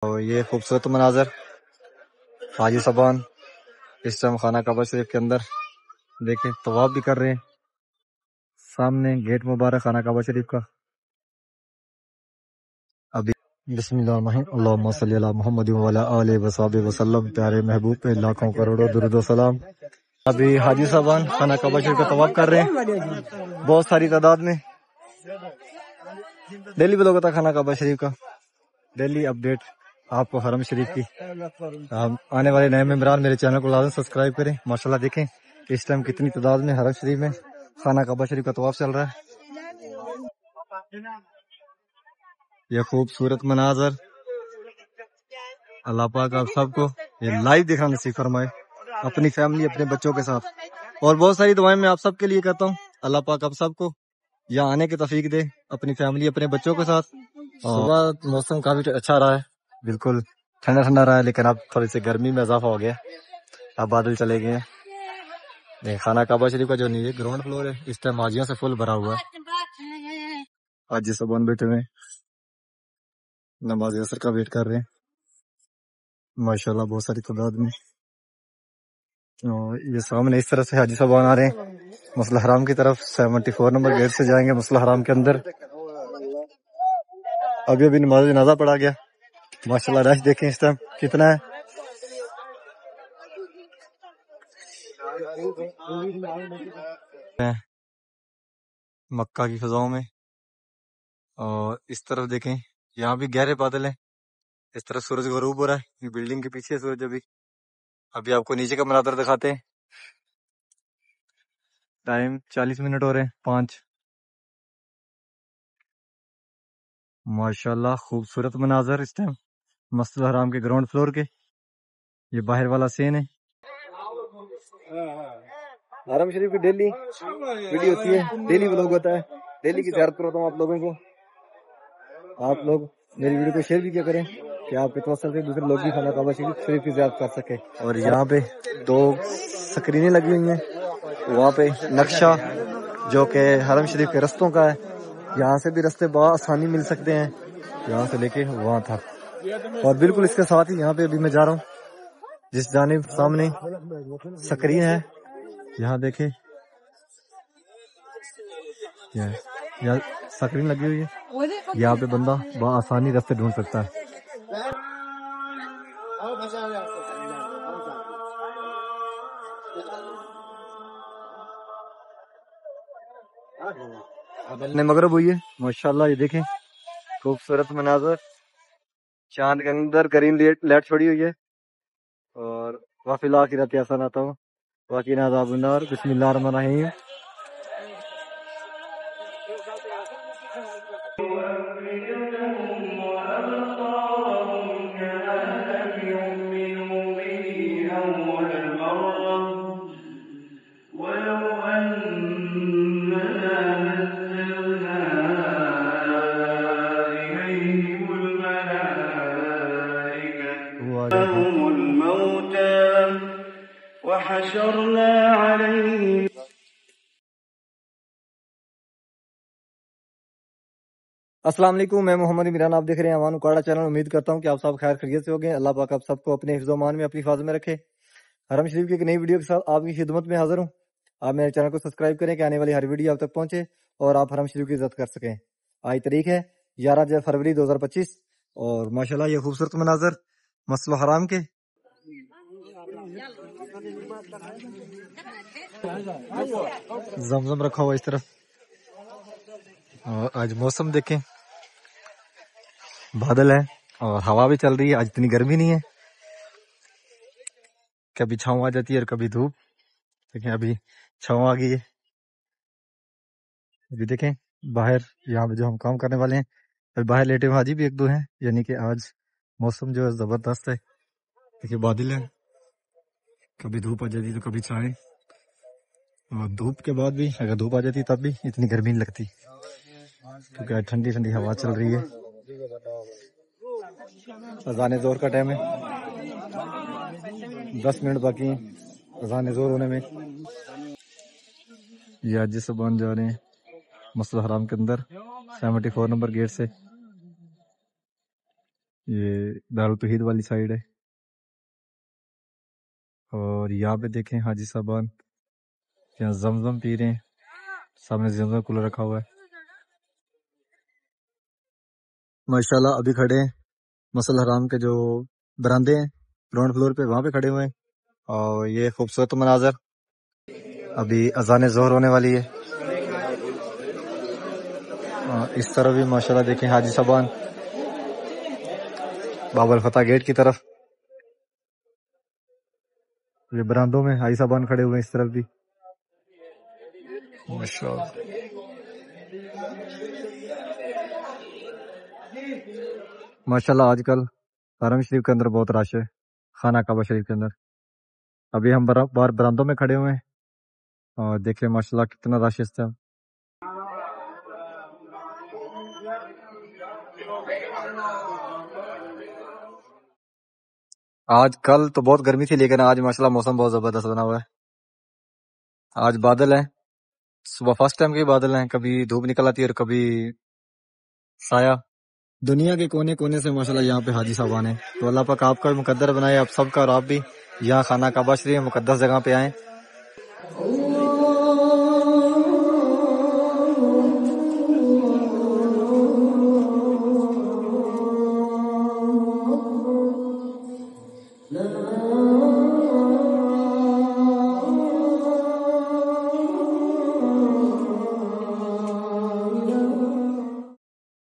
اور یہ خوبصورت مناظر حاجی صاحبان اس ٹائم خانہ کعبہ شریف کے اندر دیکھیں طواف بھی کر رہے ہیں. سامنے گیٹ مبارک خانہ کعبہ شریف کا. ابھی بسم اللہ الرحمن الرحیم اللہم صلی علی محمد وعلی آلہ وصحبہ وسلم. پیارے محبوب پہ لاکھوں کروڑوں درود و سلام. ابھی حاجی صاحبان خانہ کعبہ شریف کا طواف کر رہے ہیں بہت ساری تعداد میں. ڈیلی بلاگ ہوتا خانہ کعبہ شریف کا، ڈیلی اپڈیٹ آپ کو حرم شریف کی. آنے والے نئے ممبران میرے چینل کو لازم سبسکرائب کریں. ماشاءاللہ دیکھیں اس ٹائم کتنی تعداد میں حرم شریف میں خانہ کعبہ شریف کا طواف چل رہا ہے. یہ خوبصورت مناظر اللہ پاک آپ سب کو یہ لائیو دکھانا نصیب فرمائے اپنی فیملی اپنے بچوں کے ساتھ. اور بہت ساری دعائیں میں آپ سب کے لیے کرتا ہوں. اللہ پاک آپ سب کو یہاں آنے کی توفیق دے اپنی فیملی اپنے بچوں کے ساتھ. صبح موسم کافی اچھا رہا ہے، بالکل ٹھنڈا ٹھنڈا رہا ہے، لیکن اب تھوڑی سی گرمی میں اضافہ ہو گیا. اب بادل چلے گئے ہیں. خانہ کعبہ شریف کا جو نیچے گراؤنڈ فلور ہے اس ٹائم حاجیوں سے فل بھرا ہوا ہے. حاجی صاحبان بیٹھے ہوئے نماز عصر کا ویٹ کر رہے ہیں ماشاءاللہ بہت ساری تعداد میں. اور یہ سامنے اس طرح سے حاجی صاحبان آ رہے ہیں مسجد الحرام کی طرف. 74 نمبر گیٹ سے جائیں گے مسجد الحرام کے اندر. ابھی نماز جنازہ پڑھا گیا. ماشاءاللہ رش دیکھیں اس ٹائم کتنا ہے. مکہ کی فضاؤں میں. اور اس طرف دیکھیں یہاں بھی گہرے بادل ہیں. اس طرف سورج غروب ہو رہا ہے، یہ بلڈنگ کے پیچھے سورج. ابھی آپ کو نیچے کا مناظر دکھاتے ہیں. ٹائم 40 منٹ ہو رہے ہیں 5. ماشاءاللہ خوبصورت مناظر اس ٹائم مسجد الحرام کے گراؤنڈ فلور کے. یہ باہر والا سین ہے. حرم شریف کی ڈیلی ویڈیو ہوتی ہے، ڈیلی ولاگ ہوتا ہے، ڈیلی کی زیارت کرواتا ہوں آپ لوگوں کو. آپ لوگ میری ویڈیو کو شیئر بھی کیا کریں کہ آپ کے توسط سے دوسرے لوگ بھی خانہ کعبہ شریف کی زیارت کر سکیں. اور یہاں پہ 2 سکرینیں لگی ہوئی ہیں. وہاں پہ نقشہ جو کہ حرم شریف کے رستوں کا ہے. یہاں سے بھی رستے بآسانی مل سکتے ہیں یہاں سے لے کے وہاں تک. اور بالکل اس کے ساتھ ہی یہاں پہ ابھی میں جا رہا ہوں جس جانب سامنے سکرین ہے یہاں دیکھیں یہاں سکرین لگی ہوئی ہے. یہاں پہ بندہ بآسانی رستے ڈھونڈ سکتا ہے. مغرب ہوئی ہے ماشاءاللہ. یہ دیکھیں خوبصورت مناظر. چاند کے اندر گرین لائٹ چھوڑی ہوئی ہے. اور وافی الآخرۃ حسنۃ وقنا عذاب النار. بسم اللہ الرحمن الرحیم. وحشرنا عليهم. السلام علیکم، میں محمد عمران، آپ دیکھ رہے ہیں امان اکاڑا چینل. امید کرتا ہوں کہ آپ سب خیر خیریت سے ہوگے. اللہ پاک آپ سب کو اپنے حفظ و امان میں اپنی حفاظت میں رکھے. حرم شریف کی ایک نئی ویڈیو کے ساتھ آپ کی خدمت میں حاضر ہوں. آپ میرے چینل کو سبسکرائب کریں کہ آنے والی ہر ویڈیو آپ تک پہنچے اور آپ حرم شریف کی عزت کر سکیں. آج تاریخ ہے 11 فروری 2025 اور ماشاءاللہ یہ خوبصورت مناظر مسجد الحرام کے. زمزم رکھا ہوا اس طرف. اور آج موسم دیکھیں بادل ہے اور ہوا بھی چل رہی ہے. آج اتنی گرمی نہیں ہے، کبھی چھاؤں آ جاتی ہے اور کبھی دھوپ. دیکھیں ابھی چھاؤں آ گئی ہے. ابھی دیکھیں باہر یہاں پہ جو ہم کام کرنے والے ہیں ابھی باہر لیٹے ہوئے حاجی بھی 1-2 ہیں. یعنی کہ آج موسم جو ہے زبردست ہے. دیکھیں بادل ہے، کبھی دھوپ آ جاتی تو کبھی چھائیں. اور دھوپ کے بعد بھی اگر دھوپ آ جاتی تب بھی اتنی گرمی نہیں لگتی کیونکہ ٹھنڈی ٹھنڈی ہوا چل رہی ہے. اذان ظہر کا ٹائم ہے، 10 منٹ باقی ہیں اذان ظہر ہونے میں. یہ حاجی صاحبان جا رہے ہیں مسجد الحرام کے اندر 74 نمبر گیٹ سے. یہ دار التوحید والی سائڈ ہے، اور یہاں پہ دیکھیں حاجی صاحبان یہاں زمزم پی رہے ہیں، سامنے زمزم کولر رکھا ہوا ہے ماشاءاللہ۔ ابھی کھڑے ہیں مسجد الحرام کے جو برآمدے ہیں گراؤنڈ فلور پہ، وہاں پہ کھڑے ہوئے ہیں، اور یہ خوبصورت مناظر۔ ابھی اذان ظہر ہونے والی ہے، اس طرف بھی ماشاءاللہ دیکھیں حاجی صاحبان باب الفتح گیٹ کی طرف، یہ برآمدوں میں حاجی صاحبان کھڑے ہوئے ہیں اس طرف بھی ماشاءاللہ۔ ماشاءاللہ آج کل حرم شریف کے اندر بہت رش ہے، خانہ کعبہ شریف کے اندر۔ ابھی ہم باہر برآمدوں میں کھڑے ہوئے ہیں، اور دیکھیں ماشاءاللہ کتنا رش اس ٹائم۔ آج کل تو بہت گرمی تھی، لیکن آج ماشاءاللہ موسم بہت زبردست بنا ہوا ہے۔ آج بادل ہیں، صبح فرسٹ ٹائم کے بادل ہیں، کبھی دھوپ نکل آتی ہے اور کبھی سایہ۔ دنیا کے کونے کونے سے ماشاءاللہ یہاں پہ حاجی صاحبان ہیں، تو اللہ پاک آپ کا بھی مقدر بنائے، آپ سب کا، اور آپ بھی یہاں خانہ کعبہ شریف مقدس جگہ پہ آئیں۔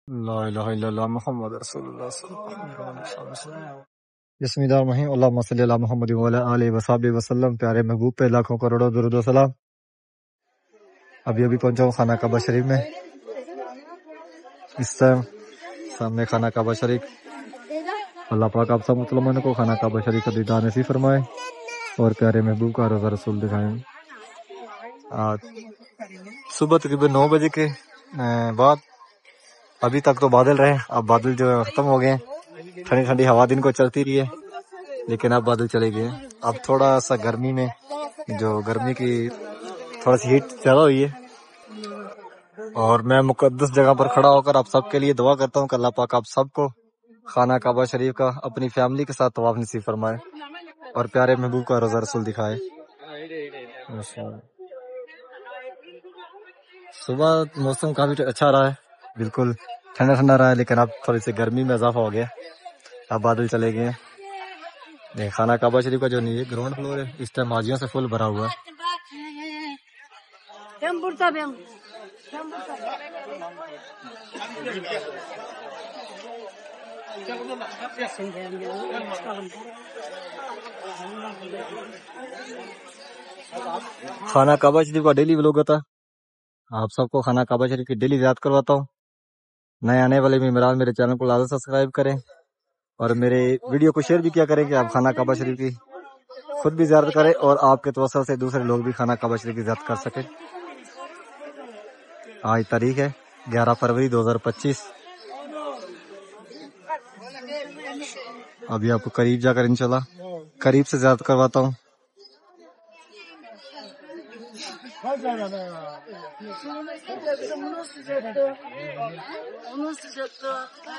لا الہ الا اللہ محمد رسول اللہ صلی اللہ علیہ وسلم۔ بسم اللہ الرحمن الرحیم، اللہم صلی علی محمد وعلی آلہ وصحبہ وسلم۔ پیارے محبوب پہ لاکھوں کروڑوں درود و سلام۔ ابھی پہنچا ہوں خانہ کعبہ شریف میں، اس ٹائم سامنے خانہ کعبہ شریف۔ اللہ پاک آپ سب مسلمانوں کو خانہ کعبہ شریف کا دیدار نصیب فرمائے، اور پیارے محبوب کا روضہ رسول دکھائیں۔ آج صبح تقریباً 9 بجے کے بعد ابھی تک تو بادل رہے، اب بادل جو ختم ہو گئے ہیں، ٹھنڈی ٹھنڈی ہوا دن کو چلتی رہی ہے، لیکن اب بادل چلے گئے ہیں۔ اب تھوڑا سا گرمی میں جو گرمی کی تھوڑا سی ہیٹ زیادہ ہوئی ہے، اور میں مقدس جگہ پر کھڑا ہو کر آپ سب کے لیے دعا کرتا ہوں کہ اللہ پاک آپ سب کو خانہ کعبہ شریف کا اپنی فیملی کے ساتھ طواف نصیب فرمائے، اور پیارے محبوب کا روضہ رسول دکھائے۔ صبح موسم کافی اچھا رہا ہے، بالکل ٹھنڈا ٹھنڈا رہا ہے، لیکن اب تھوڑی سی گرمی میں اضافہ ہو گیا، اب بادل چلے گئے ہیں۔ خانہ کعبہ شریف کا جو گراؤنڈ فلور ہے اس ٹائم حاجیوں سے فل بھرا ہوا ہے۔ خانہ کعبہ شریف کا ڈیلی ولاگ ہوتا ہے، آپ سب کو خانہ کعبہ شریف کی ڈیلی یاد کرواتا ہوں۔ نئے آنے والے ممبران میرے چینل کو لازم سبسکرائب کریں، اور میرے ویڈیو کو شیئر بھی کیا کریں کہ آپ خانہ کعبہ شریف کی خود بھی زیارت کریں، اور آپ کے توسل سے دوسرے لوگ بھی خانہ کعبہ شریف کی زیارت کر سکیں۔ آج تاریخ ہے 11 فروری 2025۔ ابھی آپ کو قریب جا کر انشاءاللہ قریب سے زیارت کرواتا ہوں۔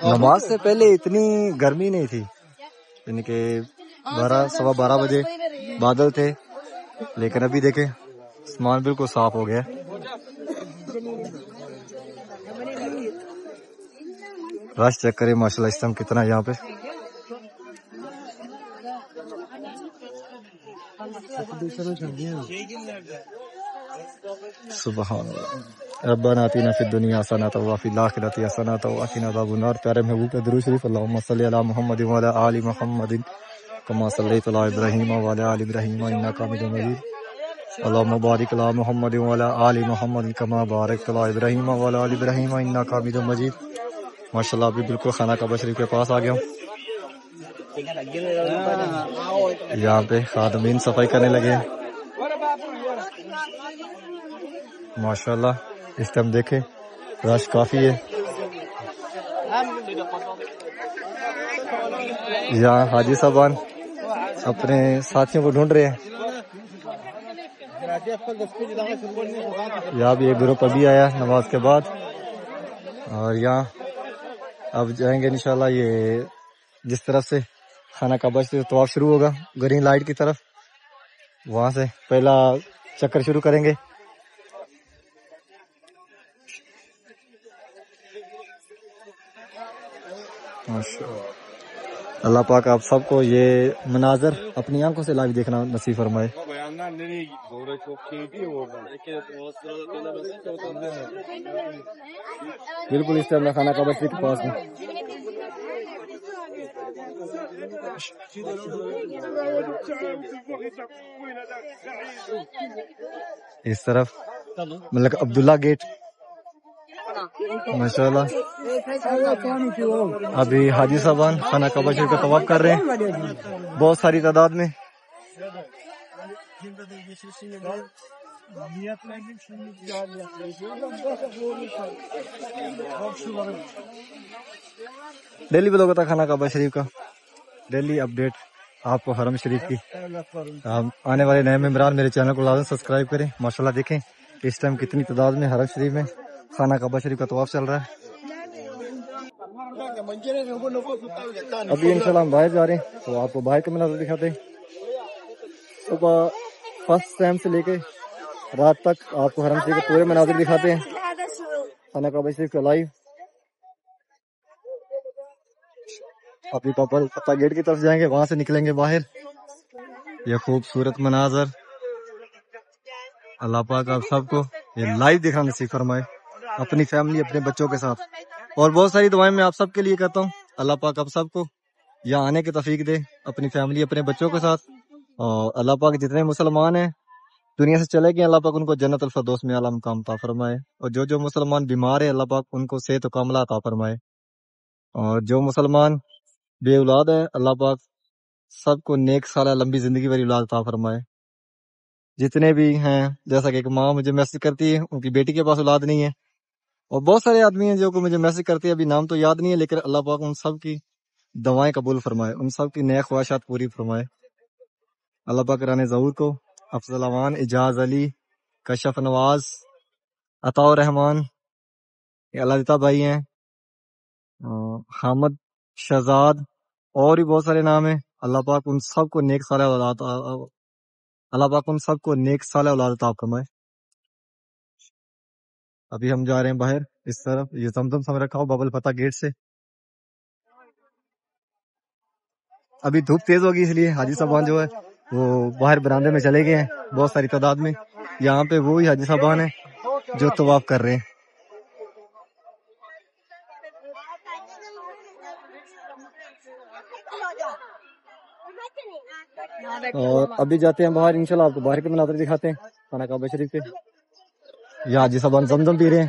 نماز سے پہلے اتنی گرمی نہیں تھی، یعنی کہ 12 بجے بادل تھے، لیکن ابھی دیکھیں آسمان بالکل صاف ہو گیا۔ رش چیک کریں ماشاءاللہ اس ٹائم کتنا ہے یہاں پہ۔ سبحان اللہ، ربنا آتنا فی الدنیا حسنۃ وفی الآخرۃ حسنۃ وقنا عذاب النار۔ پیارے محبوب پہ درود شریف، اللہم صلی علی محمد وعلی آل محمد کما صلیت علی ابراہیم وعلی آل ابراہیم انک حمید مجید، اللہم بارک علی محمد وعلی آل محمد کما بارکت علی ابراہیم وعلی آل ابراہیم انک حمید مجید۔ ماشاءاللہ ابھی بالکل خانہ کعبہ شریف کے پاس آ گیا ہوں، یہاں پہ خادمین صفائی کرنے لگے ہیں ماشاءاللہ۔ اس ٹائم دیکھیں رش کافی ہے، یہاں حاجی صاحبان اپنے ساتھیوں کو ڈھونڈ رہے ہیں۔ یہاں بھی ایک گروپ ابھی آیا نماز کے بعد، اور یہاں اب جائیں گے انشاءاللہ یہ جس طرف سے خانہ کعبہ سے طواف شروع ہوگا گرین لائٹ کی طرف، وہاں سے پہلا چکر شروع کریں گے. اللہ پاک آپ سب کو یہ مناظر اپنی آنکھوں سے لائیو دیکھنا نصیب فرمائے. بالکل اس طرح خانہ کعبہ شریف کے پاس میں. اس طرف ملک عبداللہ گیٹ ماشاءاللہ. ابھی حاجی صاحبان خانہ کعبہ شریف کا طواف کر رہے ہیں بہت ساری تعداد میں. ڈیلی بلاگ ہوتا خانہ کعبہ شریف کا، ڈیلی اپڈیٹ آپ کو حرم شریف کی. آنے والے نئے ممبران میرے چینل کو لازم سبسکرائب کریں. ماشاءاللہ دیکھیں اس ٹائم کتنی تعداد میں حرم شریف میں خانہ کعبہ شریف کا طواف چل رہا ہے. ابھی انشاءاللہ ہم باہر جا رہے ہیں تو آپ کو باہر کا مناظر دکھاتے ہیں. صبح فرسٹ ٹائم سے لے کے رات تک آپ کو حرم شریف کے پورے مناظر دکھاتے ہیں خانہ کعبہ شریف کا لائیو. ابھی پاپا پتہ گیٹ کی طرف جائیں گے، وہاں سے نکلیں گے باہر. یہ خوبصورت مناظر اللہ پاک آپ سب کو یہ لائیو دیکھنا نصیب فرمائے اپنی فیملی اپنے بچوں کے ساتھ. اور بہت ساری دعائیں میں آپ سب کے لیے کہتا ہوں. اللہ پاک آپ سب کو یہاں آنے کی توفیق دے اپنی فیملی اپنے بچوں کے ساتھ. اور اللہ پاک جتنے مسلمان ہیں دنیا سے چلے گئے اللہ پاک ان کو جنت الفردوس میں اعلیٰ مقام عطا فرمائے. اور جو مسلمان بیمار ہے اللہ پاک ان کو صحت و کاملہ عطا فرمائے. اور جو مسلمان بے اولاد ہے اللہ پاک سب کو نیک سالہ لمبی زندگی والی اولاد عطا فرمائے. جتنے بھی ہیں جیسا کہ ایک ماں مجھے میسج کرتی ہے ان کی بیٹی کے پاس اولاد نہیں ہے، اور بہت سارے آدمی ہیں جو کہ مجھے میسج کرتے ہیں ابھی نام تو یاد نہیں ہے، لیکن اللہ پاک ان سب کی دعائیں قبول فرمائے، ان سب کی نیک خواہشات پوری فرمائے. اللہ پاک رانے ظہور کو، افضل اوان، اجاز علی، کشف نواز، عطا رحمان، یہ اللہ دیتا بھائی ہیں، حامد شہزاد، اور بھی بہت سارے نام ہیں. اللہ پاک ان سب کو نیک صالح اولاد اللہ پاک ان سب کو نیک صالح اولاد عطا فرمائے. ابھی ہم جا رہے ہیں باہر اس طرف. یہ زمزم سم رکھا ہو بابل فتح گیٹ سے. ابھی دھوپ تیز ہوگی اس لیے حاجی صاحبان جو ہے وہ باہر براندے میں چلے گئے ہیں بہت ساری تعداد میں. یہاں پہ وہی حاجی صاحبان ہیں جو طواف کر رہے ہیں. اور ابھی جاتے ہیں باہر انشاءاللہ آپ کو باہر کے مناظر دکھاتے ہیں خانہ کعبہ شریف کے. یہ حاجی صاحبان زمزم پی رہے ہیں.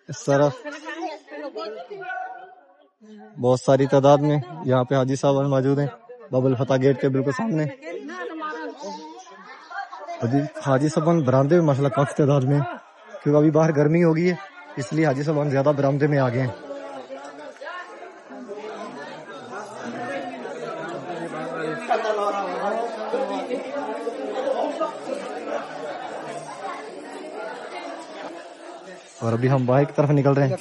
اس طرف بہت ساری تعداد میں یہاں پہ حاجی صاحبان موجود ہیں باب الفتح گیٹ کے بالکل سامنے. ابھی حاجی صاحبان برامدے میں ماشاءاللہ کافی تعداد میں، کیونکہ ابھی باہر گرمی ہوگی ہے اس لیے حاجی صاحبان زیادہ برامدے میں آ گئے ہیں. اور ابھی ہم باہر کی طرف نکل رہے ہیں.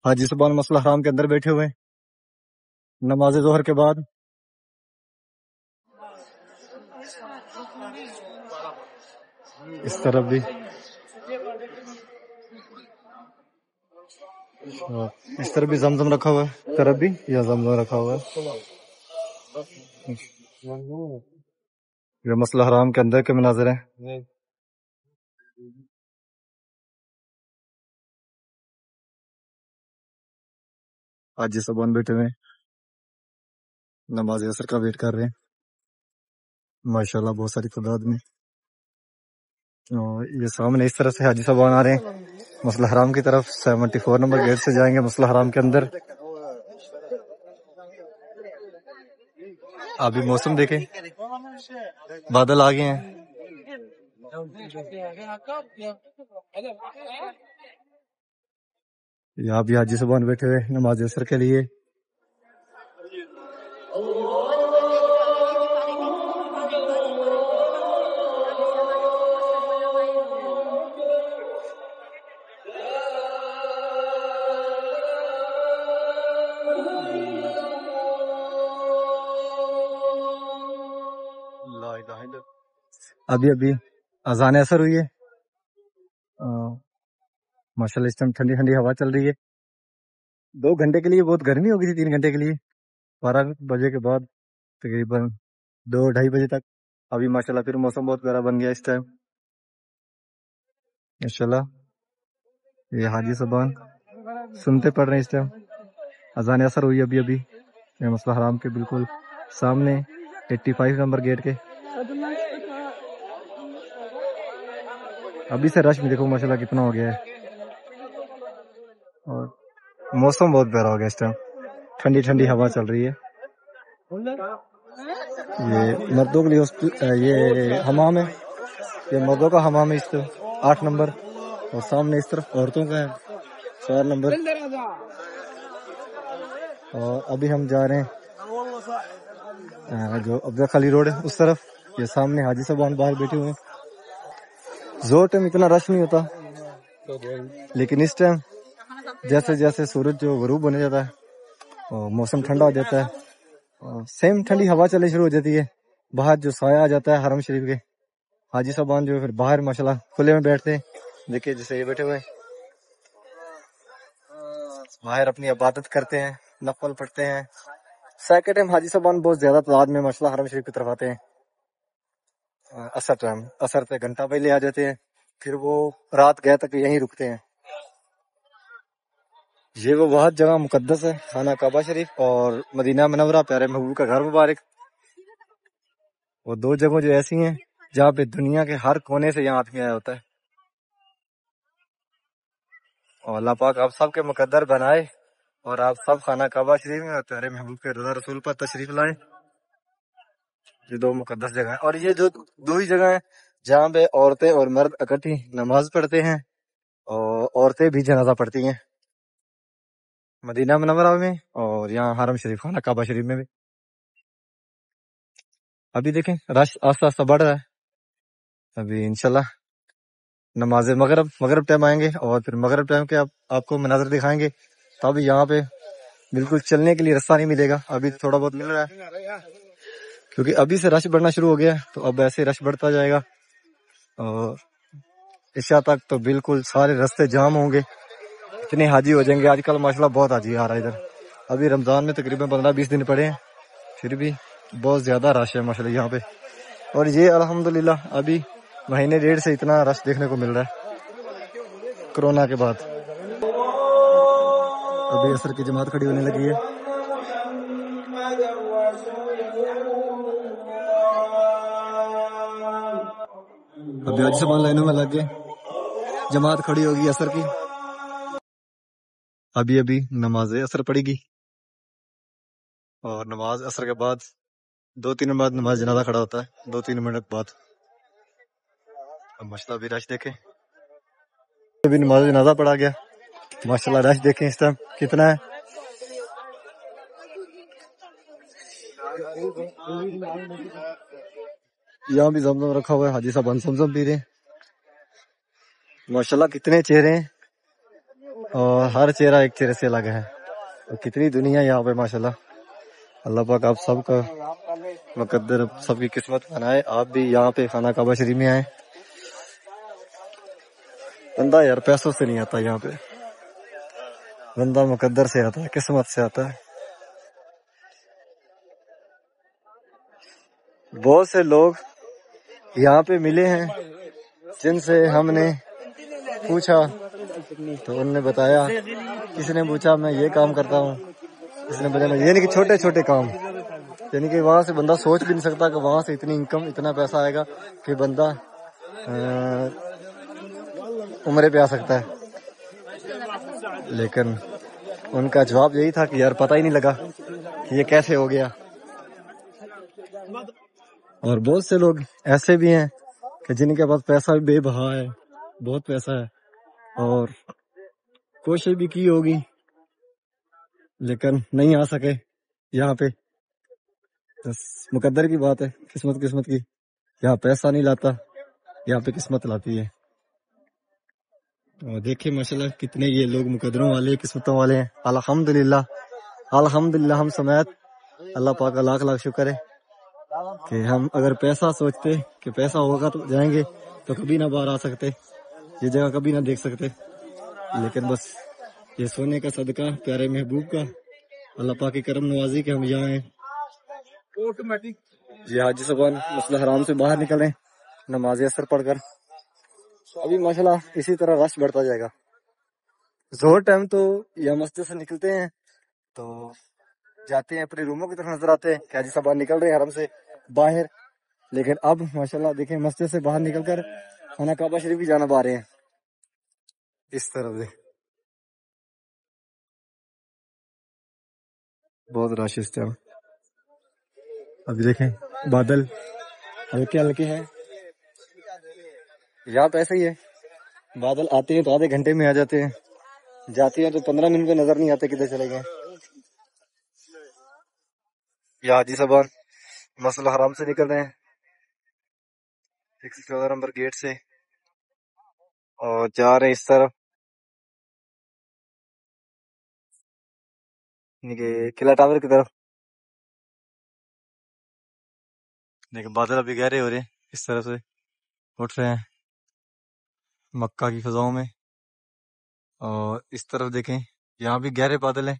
حاجی صاحبان مسجد الحرام کے اندر بیٹھے ہوئے نماز ظہر کے بعد. اس طرف بھی زمزم رکھا ہوا ہے، اس طرف بھی یا زمزم رکھا ہوا ہے. یہ مسجد الحرام کے اندر کے مناظر ہیں. حاجی صاحبان بیٹھے ہوئے نماز عصر کا ویٹ کر رہے ہیں ماشاءاللہ بہت ساری تعداد میں. یہ سامنے اس طرح سے حاجی صاحبان آ رہے ہیں مسجد الحرام کی طرف. 74 نمبر گیٹ سے جائیں گے مسجد الحرام کے اندر. ابھی موسم دیکھیں بادل آ گئے ہیں. یہاں بھی حاجی صاحبان بیٹھے ہوئے نماز عصر کے لیے. ابھی ابھی اذان اثر ہوئی ہے، ماشاءاللہ اس ٹائم ٹھنڈی ٹھنڈی ہوا چل رہی ہے. 2 گھنٹے کے لیے بہت گرمی ہو گئی تھی، 3 گھنٹے کے لیے 12 بجے کے بعد تقریباً 2-2:30 بجے تک. ابھی ماشاءاللہ پھر موسم بہت پیارا بن گیا اس ٹائم ماشاءاللہ. یہ حاجی صاحبان سنتے پڑھ رہے ہیں اس ٹائم. اذان اثر ہوئی ابھی ابھی مسجد حرام کے بالکل سامنے 85 نمبر گیٹ کے. ابھی سے رش بھی دیکھو ماشاءاللہ کتنا ہو گیا ہے، اور موسم بہت پیارا ہو گیا اس ٹائم. ٹھنڈی ٹھنڈی ہوا چل رہی ہے. یہ مردوں کے لیے یہ حمام ہے، یہ مردوں کا حمام ہے اس طرف 8 نمبر، اور سامنے اس طرف عورتوں کا ہے 4 نمبر. اور ابھی ہم جا رہے ہیں جو عبداللہ خالی روڈ ہے اس طرف. یہ سامنے حاجی صاحبان باہر بیٹھے ہوئے ہیں. زور ٹائم اتنا رش نہیں ہوتا، لیکن اس ٹائم جیسے جیسے سورج جو غروب ہونے جاتا ہے اور موسم ٹھنڈا ہو جاتا ہے، سیم ٹھنڈی ہوا چلنے شروع ہو جاتی ہے. باہر جو سایہ آ جاتا ہے حرم شریف کے، حاجی صاحبان جو پھر باہر ماشاءاللہ کھلے میں بیٹھتے ہیں. دیکھیے جیسے یہ بیٹھے ہوئے ہیں باہر اپنی عبادت کرتے ہیں، نفل پڑھتے ہیں. سیکنڈ ٹائم حاجی صاحبان بہت زیادہ تعداد میں ماشاءاللہ حرم شریف کی طرف آتے ہیں. اثر پہ گھنٹہ پہلے آ جاتے ہیں، پھر وہ رات گئے تک یہیں رکتے ہیں. یہ وہ بہت جگہ مقدس ہے، خانہ کعبہ شریف اور مدینہ منورہ پیارے محبوب کا گھر مبارک. وہ 2 جگہ جو ایسی ہیں جہاں پہ دنیا کے ہر کونے سے یہاں آدمی آیا ہوتا ہے. اور اللہ پاک آپ سب کے مقدر بنائے اور آپ سب خانہ کعبہ شریف میں اور پیارے محبوب کے رضا رسول پر تشریف لائیں. یہ 2 مقدس جگہ ہیں، اور یہ جو 2 ہی جگہ ہیں جہاں پہ عورتیں اور مرد اکٹھی نماز پڑھتے ہیں، اور عورتیں بھی جنازہ پڑھتی ہیں، مدینہ منورہ میں اور یہاں حرم شریف خانہ کعبہ شریف میں بھی. ابھی دیکھیں رش آہستہ آہستہ بڑھ رہا ہے. ابھی انشاءاللہ نماز مغرب ٹائم آئیں گے، اور پھر مغرب ٹائم کے آپ کو مناظر دکھائیں گے. تو ابھی یہاں پہ بالکل چلنے کے لیے رستہ نہیں ملے گا، ابھی تھوڑا بہت مل رہا ہے کیونکہ ابھی سے رش بڑھنا شروع ہو گیا ہے. تو اب ایسے رش بڑھتا جائے گا، اور عشاء تک تو بالکل سارے رستے جام ہوں گے، اتنے حاجی ہو جائیں گے. آج کل ماشاءاللہ بہت حاجی آ رہا ہے ادھر. ابھی رمضان میں تقریباً 15-20 دن پڑے ہیں، پھر بھی بہت زیادہ رش ہے ماشاءاللہ یہاں پہ. اور یہ الحمدللہ ابھی 1.5 سے اتنا رش دیکھنے کو مل رہا ہے کرونا کے بعد. ابھی عصر کی جماعت کھڑی ہونے لگی ہے. ابھی حاجی صاحب لائنوں میں لگ گئے، جماعت کھڑی ہوگی عصر کی. ابھی ابھی نماز عصر پڑے گی، اور نماز عصر کے بعد 2-3 منٹ بعد نماز جنازہ کھڑا ہوتا ہے، 2-3 منٹ بعد. اب ماشاءاللہ ابھی رش دیکھیں، ابھی نماز جنازہ پڑھا گیا. ماشاءاللہ رش دیکھیں اس ٹائم کتنا ہے. یہاں بھی زمزم رکھا ہوا ہے، حاجی صاحب زمزم پی رہے ہیں. ماشاءاللہ کتنے چہرے ہیں، اور ہر چہرہ ایک چہرے سے الگ ہے، اور کتنی دنیا یہاں پہ ماشاءاللہ. اللہ پاک آپ سب کا مقدر سب کی قسمت بنائے. آپ بھی یہاں پہ خانہ کعبہ شریف میں آئے. بندہ یار پیسوں سے نہیں آتا یہاں پہ، بندہ مقدر سے آتا ہے، قسمت سے آتا ہے. بہت سے لوگ یہاں پہ ملے ہیں جن سے ہم نے پوچھا تو انہوں نے بتایا، کسی نے پوچھا میں یہ کام کرتا ہوں، کسی نے بتایا یعنی کہ چھوٹے چھوٹے کام، یعنی کہ وہاں سے بندہ سوچ بھی نہیں سکتا کہ وہاں سے اتنی انکم اتنا پیسہ آئے گا کہ بندہ عمرے پہ آ سکتا ہے. لیکن ان کا جواب یہی تھا کہ یار پتہ ہی نہیں لگا کہ یہ کیسے ہو گیا. اور بہت سے لوگ ایسے بھی ہیں کہ جن کے پاس پیسہ بھی بے بہا ہے، بہت پیسہ ہے، اور کوشش بھی کی ہوگی لیکن نہیں آ سکے یہاں پہ. بس مقدر کی بات ہے، قسمت کی. یہاں پیسہ نہیں لاتا، یہاں پہ قسمت لاتی ہے. اور دیکھیں ماشاءاللہ کتنے یہ لوگ مقدروں والے قسمتوں والے ہیں. الحمدللہ ہم سمیت اللہ پاک کا لاکھ لاکھ شکر ہے. کہ ہم اگر پیسہ سوچتے کہ پیسہ ہوگا تو جائیں گے تو کبھی نہ باہر آ سکتے، یہ جگہ کبھی نہ دیکھ سکتے، لیکن بس یہ سونے کا صدقہ پیارے محبوب کا، اللہ پاک کی کرم نوازی کہ ہم یہاں ہیں۔ جی حاجی صاحبان مسجد حرام سے باہر نکلیں نماز اثر پڑھ کر، ابھی ماشاءاللہ اسی طرح رش بڑھتا جائے گا۔ ظہر ٹائم تو یا مسجد سے نکلتے ہیں تو جاتے ہیں اپنے روموں کی طرف نظر آتے ہیں کہ حاجی صاحبان نکل رہے ہیں حرم سے باہر، لیکن اب ماشاءاللہ دیکھیں مسجد سے باہر نکل کر خانہ کعبہ شریف کی جانب آ رہے ہیں اس طرف سے۔ بہت رش اس ٹائم، ابھی دیکھیں بادل ہلکے ہلکے ہیں، یہاں تو ایسا ہی ہے، بادل آتے ہیں تو آدھے گھنٹے میں آ جاتے ہیں، جاتے ہیں تو 15 منٹ میں نظر نہیں آتے کدھر چلے گئے۔ یہ حاجی صاحبان مسجد حرام سے نکل رہے ہیں 114 نمبر گیٹ سے اور جا رہے ہیں اس طرف یعنی کہ قلعہ ٹاور کی طرف، لیکن بادل ابھی گہرے ہو رہے ہیں، اس طرف سے اٹھ رہے ہیں مکہ کی فضاؤں میں، اور اس طرف دیکھیں یہاں بھی گہرے بادل ہیں،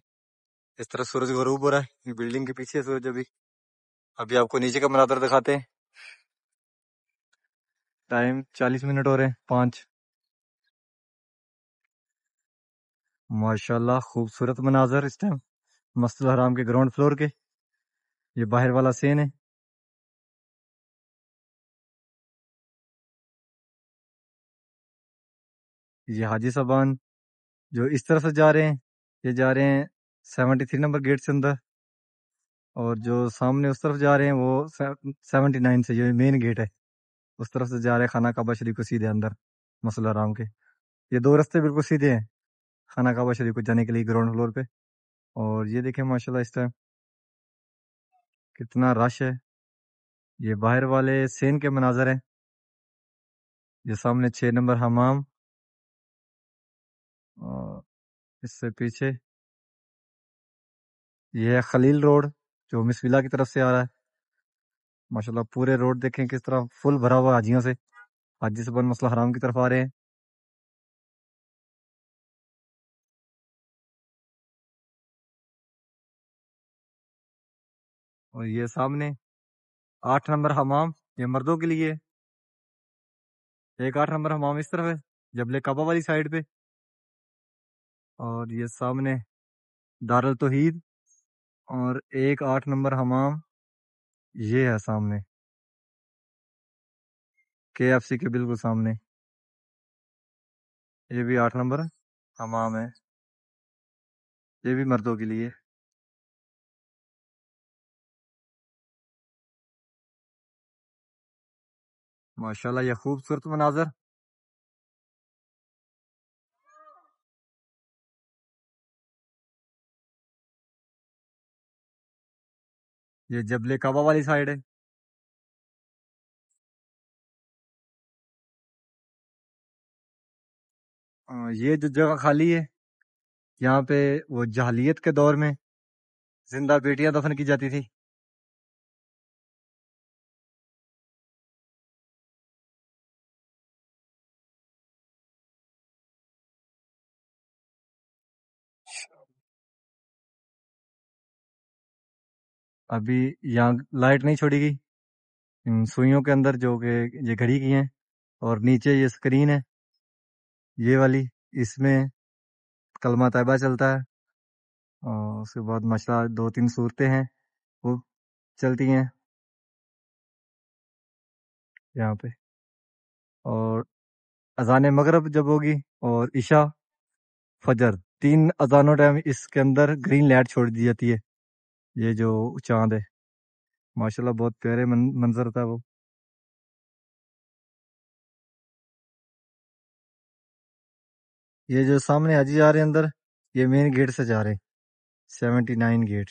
اس طرف سورج غروب ہو رہا ہے، بلڈنگ کے پیچھے سورج ابھی آپ کو نیچے کا مناظر دکھاتے ہیں۔ ٹائم 40 منٹ ہو رہے ہیں 5۔ ماشاءاللہ خوبصورت مناظر اس ٹائم مسجد حرام کے گراؤنڈ فلور کے، یہ باہر والا سین ہے۔ یہ حاجی صاحبان جو اس طرف سے جا رہے ہیں یہ جا رہے ہیں 73 نمبر گیٹ سے اندر، اور جو سامنے اس طرف جا رہے ہیں وہ 79 سے، جو مین گیٹ ہے اس طرف سے جا رہے ہیں خانہ کعبہ شریف کو سیدھے اندر مسجد حرام کے۔ یہ دو رستے بالکل سیدھے ہیں خانہ کعبہ شریف کو جانے کے لیے گراؤنڈ فلور پہ، اور یہ دیکھیں ماشاءاللہ اس ٹائم کتنا رش ہے۔ یہ باہر والے سین کے مناظر ہیں، یہ سامنے 6 نمبر حمام، اور اس سے پیچھے یہ ہے خلیل روڈ جو مس ولا کی طرف سے آ رہا ہے۔ ماشاءاللہ پورے روڈ دیکھیں کس طرح فل بھرا ہوا حاجیوں سے، حاجی صاحبان مسجد حرام کی طرف آ رہے ہیں۔ اور یہ سامنے 8 نمبر حمام، یہ مردوں کے لیے، ایک 8 نمبر حمام اس طرف ہے جبل کعبہ والی سائڈ پہ، اور یہ سامنے دارالتوحید، اور ایک 8 نمبر حمام یہ ہے سامنے KFC کے بالکل سامنے، یہ بھی 8 نمبر حمام ہے، یہ بھی مردوں کے لیے۔ ماشاءاللہ یہ خوبصورت مناظر، یہ جبل کعبہ والی سائڈ ہے۔ یہ جو جگہ خالی ہے یہاں پہ وہ جاہلیت کے دور میں زندہ بیٹیاں دفن کی جاتی تھی۔ ابھی یہاں لائٹ نہیں چھوڑی گئی ان سوئیوں کے اندر جو کہ یہ گھڑی کی ہیں، اور نیچے یہ سکرین ہے یہ والی، اس میں کلمہ طیبہ چلتا ہے، اور اس کے بعد ماشاءاللہ 2-3 صورتیں ہیں وہ چلتی ہیں یہاں پہ، اور اذان مغرب جب ہوگی اور عشاء فجر 3 اذانوں ٹائم اس کے اندر گرین لائٹ چھوڑ دی جاتی ہے۔ یہ جو چاند ہے ماشاءاللہ بہت پیارے منظر تھا وہ۔ یہ جو سامنے حاجی جا رہے ہیں اندر، یہ مین گیٹ سے جا رہے ہیں 79 گیٹ،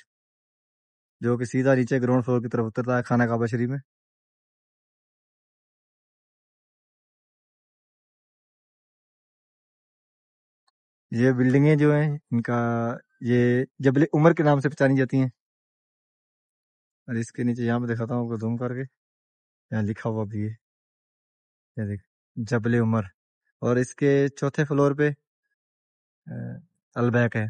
جو کہ سیدھا نیچے گراؤنڈ فلور کی طرف اترتا ہے خانہ کعبہ شریف میں۔ یہ بلڈنگیں جو ہیں ان کا یہ جبل عمر کے نام سے پہچانی جاتی ہیں۔ اور اس کے نیچے یہاں پہ دکھاتا ہوں آپ کو زوم کر کے، یہاں لکھا ہوا بھی ہے، یہ دیکھ جبل عمر، اور اس کے چوتھے فلور پہ البیک ہے.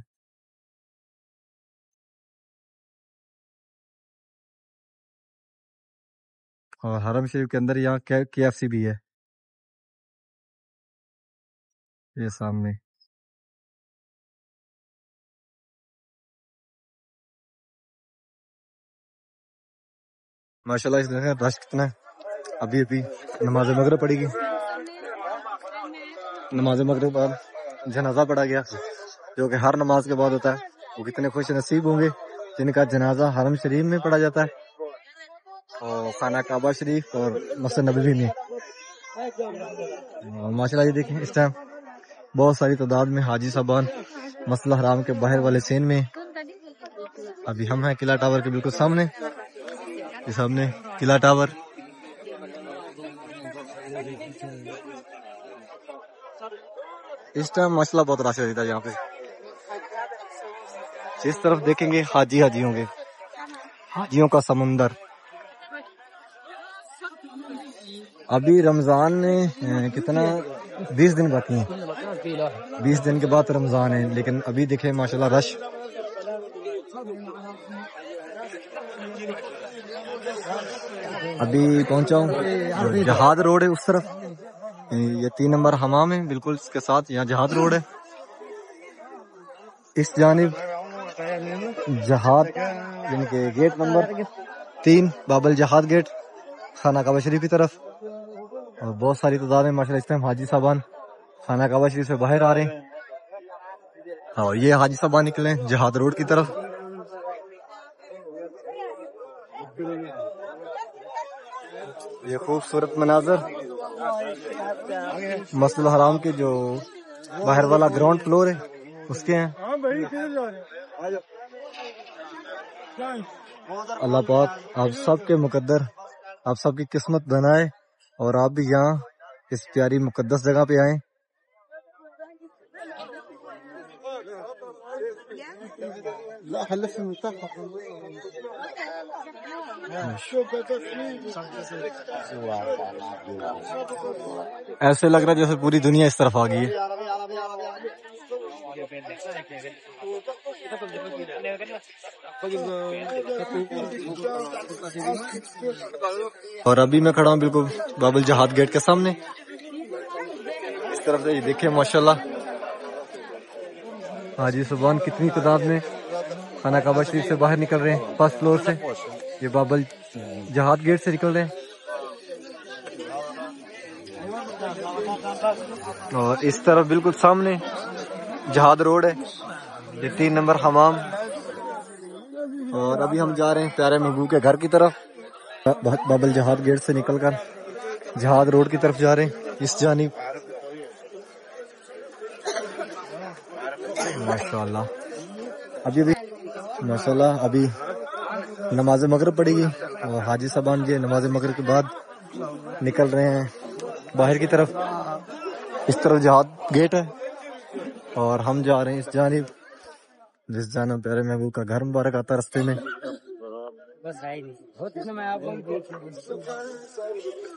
اور حرم شریف کے اندر یہاں KFC بھی ہے، یہ سامنے. ماشاءاللہ اس دیکھیں رش کتنا ہے. ابھی نماز مغرب پڑی گی، نماز مغرب بعد جنازہ پڑھا گیا، جو کہ ہر نماز کے بعد ہوتا ہے. وہ کتنے خوش نصیب ہوں گے جن کا جنازہ حرم شریف میں پڑھا جاتا ہے، اور خانہ کعبہ شریف اور مسجد نبوی میں. ماشاءاللہ یہ دیکھیں اس ٹائم بہت ساری تعداد میں حاجی صاحبان مسجد الحرام کے باہر والے سین میں. ابھی ہم ہیں قلعہ ٹاور کے بالکل سامنے، یہ سامنے قلعہ ٹاور. اس ٹائم ماشاءاللہ بہت رش رہتا ہے یہاں پہ. اس طرف دیکھیں گے حاجی ہوں گے، حاجیوں کا سمندر. ابھی رمضان میں کتنا 20 دن باقی ہیں، 20 دن کے بعد رمضان ہے، لیکن ابھی دیکھیں ماشاءاللہ رش. ابھی پہنچا ہوں جہاد روڈ ہے اس طرف، یہ 3 نمبر حمام ہے بالکل اس کے ساتھ، یہاں جہاد روڈ ہے. اس جانب جہاد یعنی کہ گیٹ نمبر 3 باب الجہاد گیٹ خانہ کعبہ شریف کی طرف. اور بہت ساری تعداد میں ماشاءاللہ اس ٹائم حاجی صاحبان خانہ کعبہ شریف سے باہر آ رہے ہیں، اور یہ حاجی صاحبان نکلے جہاد روڈ کی طرف. یہ خوبصورت مناظر مسجد الحرام کے جو باہر والا گراؤنڈ فلور ہے اس کے ہیں. اللہ پاک آپ سب کے مقدر، آپ سب کی قسمت بنائے، اور آپ بھی یہاں اس پیاری مقدس جگہ پہ آئیں. ایسے لگ رہا ہے جیسے پوری دنیا اس طرف آ گئی ہے. اور ابھی میں کھڑا ہوں بالکل باب الجہاد گیٹ کے سامنے. اس طرف سے یہ دیکھیں ماشاءاللہ حاجی صاحبان کتنی تعداد میں خانہ کعبہ شریف سے باہر نکل رہے ہیں. فرسٹ فلور سے یہ باب الجہاد گیٹ سے نکل رہے ہیں. اور اس طرف بالکل سامنے جہاد روڈ ہے، یہ 3 نمبر حمام. اور ابھی ہم جا رہے ہیں پیارے محبوب کے گھر کی طرف، باب الجہاد گیٹ سے نکل کر جہاد روڈ کی طرف جا رہے ہیں اس جانب. ماشاءاللہ ابھی ماشاءاللہ ابھی نماز مغرب پڑے گی، اور حاجی صاحبان یہ نماز مغرب کے بعد نکل رہے ہیں باہر کی طرف. اس طرف جہاد گیٹ ہے، اور ہم جا رہے ہیں اس جانب جس جانب پیارے محبوب کا گھر مبارک آتا ہے رستے میں.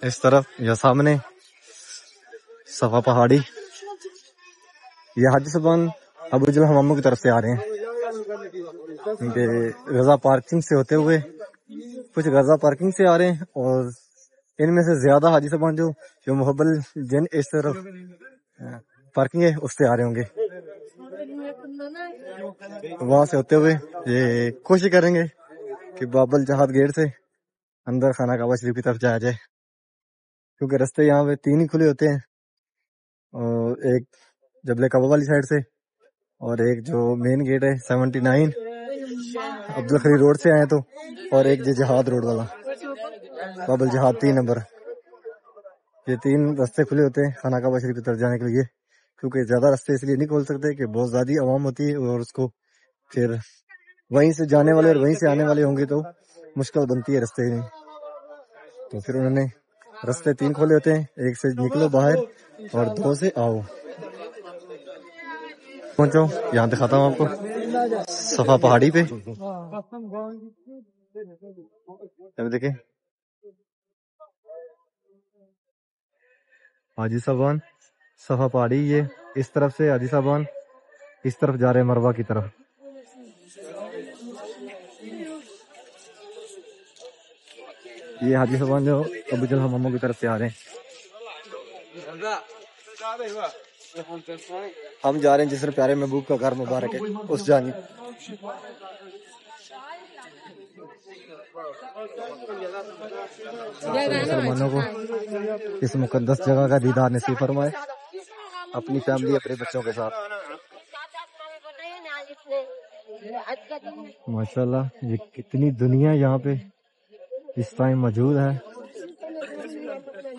اس طرف یا سامنے صفا پہاڑی، یہ حاجی صاحبان ابو جل حماموں کی طرف سے آ رہے ہیں، غزہ پارکنگ سے ہوتے ہوئے کچھ غزہ پارکنگ سے آ رہے ہیں، اور ان میں سے زیادہ حاجی صاحبان جو محبل جن اس طرف پارکنگ ہے اس سے آ رہے ہوں گے. وہاں سے ہوتے ہوئے یہ کوشش کریں گے کہ باب الجہاد گیٹ سے اندر خانہ کعبہ شریف کی طرف جایا جائے، کیونکہ رستے یہاں پہ 3 ہی کھلے ہوتے ہیں، اور ایک جبل کعبہ والی سائڈ سے، اور ایک جو مین گیٹ ہے 79 عبدالخری روڈ سے آئے تو، اور ایک جہاد روڈ والا باب الجہاد 3 نمبر. یہ 3 رستے کھلے ہوتے ہیں خانہ کعبہ شریف کی طرف جانے کے لیے، کیونکہ زیادہ رستے اس لیے نہیں کھول سکتے کہ بہت زیادہ عوام ہوتی ہے، اور اس کو پھر وہیں سے جانے والے اور وہیں سے آنے والے ہوں گے تو مشکل بنتی ہے رستے میں. تو پھر انہوں نے رستے 3 کھولے ہوتے ہیں، ایک سے نکلو باہر اور 2 سے آؤ. پہنچو یہاں دکھاتا ہوں آپ کو صفا پہاڑی پہ. ابھی دیکھیں حاجی صاحبان صفا پہاڑی، یہ اس طرف سے حاجی صاحبان اس طرف جا رہے ہیں مروہ کی طرف. یہ حاجی صاحبان جو ابو جل حماموں کی طرف سے آ رہے ہیں. ہم جا رہے ہیں جس طرح پیارے محبوب کا گھر مبارک ہے اس جانب. مسلمانوں کو اس مقدس جگہ کا دیدار نصیب فرمائے اپنی فیملی اپنے بچوں کے ساتھ. ماشاءاللہ یہ کتنی دنیا یہاں پہ اس ٹائم موجود ہے.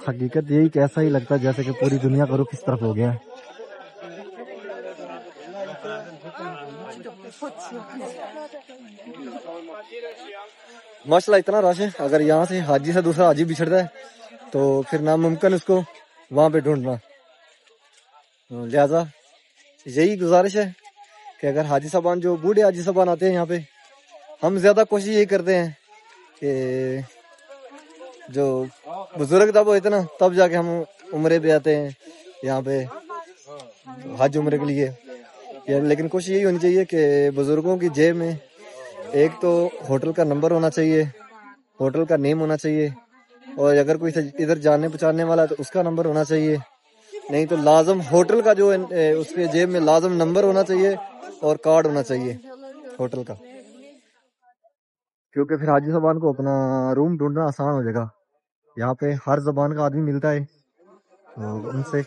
حقیقت یہی کہ ایسا ہی لگتا ہے جیسے کہ پوری دنیا کا رخ اس طرف ہو گیا ہے. ماشاءاللہ اتنا رش ہے، اگر یہاں سے حاجی سے دوسرا حاجی بچھڑتا ہے تو پھر ناممکن اس کو وہاں پہ ڈھونڈنا. لہذا یہی گزارش ہے کہ اگر حاجی صاحبان جو بوڑھے حاجی صاحبان آتے ہیں یہاں پہ، ہم زیادہ کوشش یہی کرتے ہیں کہ جو بزرگ تب ہوتے نا تب جا کے ہم عمرے پہ آتے ہیں یہاں پہ حج عمرے کے لیے. لیکن کوشش یہی ہونی چاہیے کہ بزرگوں کی جیب میں ایک تو ہوٹل کا نمبر ہونا چاہیے، ہوٹل کا نیم ہونا چاہیے، اور اگر کوئی ادھر جاننے پہچاننے والا ہے تو اس کا نمبر ہونا چاہیے. نہیں تو لازم ہوٹل کا جو اس کے جیب میں لازم نمبر ہونا چاہیے اور کارڈ ہونا چاہیے ہوٹل کا، کیونکہ پھر حاجی صاحبان کو اپنا روم ڈھونڈنا آسان ہو جائے گا. یہاں پہ ہر زبان کا آدمی ملتا ہے، ان سے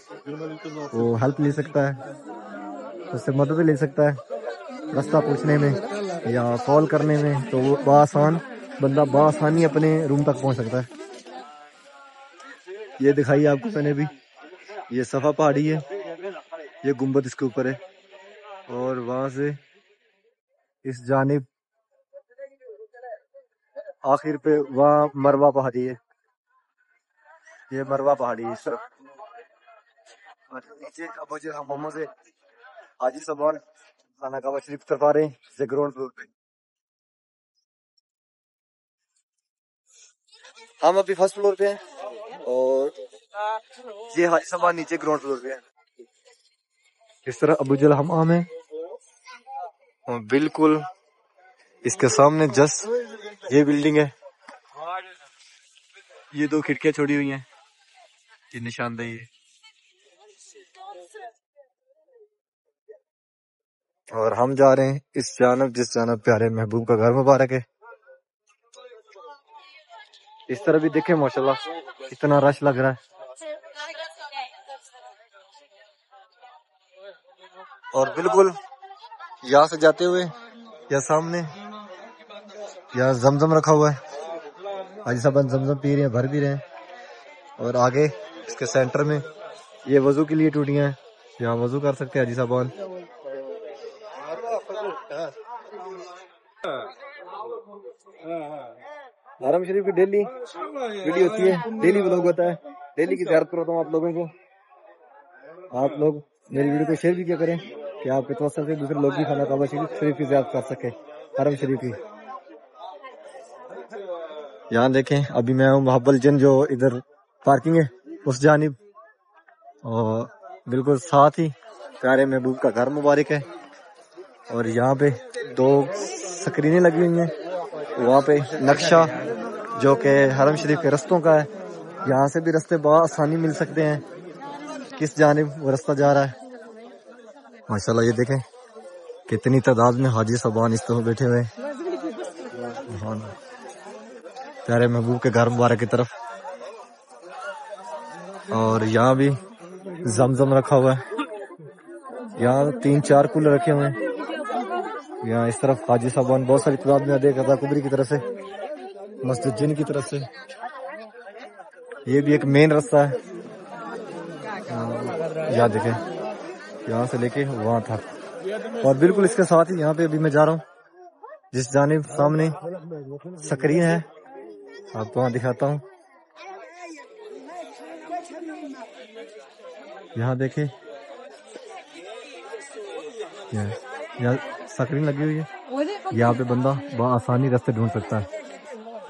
وہ ہیلپ لے سکتا ہے، اس سے مدد لے سکتا ہے راستہ پوچھنے میں یا کال کرنے میں. تو وہ بندہ بآسانی اپنے روم تک پہنچ سکتا ہے. یہ دکھائی آپ کو میں نے بھی، یہ صفا پہاڑی ہے، یہ گنبد اس کے اوپر ہے، اور وہاں سے اس جانب آخر پہ وہاں مروہ پہاڑی ہے. یہ مروہ پہاڑی ہے اس طرف. نیچے ابو جل حماموں سے حاجی صاحبان خانہ کعبہ شریف طرف آ رہے ہیں گراؤنڈ فلور پہ. ہم ابھی فرسٹ فلور پہ ہیں اور یہ حاجی صاحبان نیچے گراؤنڈ فلور پہ ہیں. اس طرح ابو جل حمام ہے اور بالکل اس کے سامنے جسٹ یہ بلڈنگ ہے. یہ دو کھڑکیاں چھوڑی ہوئی ہیں، یہ نشاندہی ہے. اور ہم جا رہے ہیں اس جانب جس جانب پیارے محبوب کا گھر مبارک ہے. اس طرح بھی دیکھیں ماشاءاللہ اتنا رش لگ رہا ہے. اور بالکل یہاں سے جاتے ہوئے یا سامنے یا زمزم رکھا ہوا ہے، حاجی صاحب زمزم پی رہے ہیں، بھر بھی رہے ہیں. اور آگے اس کے سینٹر میں یہ وضو کے لیے ٹوٹیاں ہیں، یہاں وضو کر سکتے ہیں حاجی صاحبان. حرم شریف کی ڈیلی ویڈیو ہوتی ہے، ڈیلی ولاگ ہوتا ہے، ڈیلی کی زیارت کرواتا ہوں آپ لوگوں کو. آپ لوگ میری ویڈیو کو شیئر بھی کیا کریں کہ آپ کے توسط سے دوسرے لوگ بھی خانہ کعبہ شریف کی زیارت کر سکے، حرم شریف کی. یہاں دیکھیں ابھی میں ہوں محبل جن جو ادھر پارکنگ ہے اس جانب، اور بالکل ساتھ ہی پیارے محبوب کا گھر مبارک ہے. اور یہاں پہ دو سکرینیں لگی ہوئی ہیں، وہاں پہ نقشہ جو کہ حرم شریف کے رستوں کا ہے. یہاں سے بھی رستے بآسانی مل سکتے ہیں کس جانب وہ رستہ جا رہا ہے. ماشاءاللہ یہ دیکھیں کتنی تعداد میں حاجی صاحبان اس طرح بیٹھے ہوئے ہیں پیارے محبوب کے گھر مبارک کی طرف. اور یہاں بھی زمزم رکھا ہوا ہے، یہاں 3-4 کولر رکھے ہوئے ہیں. یہاں اس طرف حاجی صاحبان بہت ساری تعداد میں دیکھ رضا کبری کی طرف سے، مسجد جن کی طرف سے. یہ بھی ایک مین رستہ ہے، یہاں دیکھیں یہاں سے لے کے وہاں تھا. اور بالکل اس کے ساتھ ہی یہاں پہ ابھی میں جا رہا ہوں جس جانب سامنے سکرین ہے، آپ کو وہاں دکھاتا ہوں. یہاں دیکھیں یہاں سکرین لگی ہوئی ہے، یہاں پہ بندہ بآسانی رستے ڈھونڈ سکتا ہے.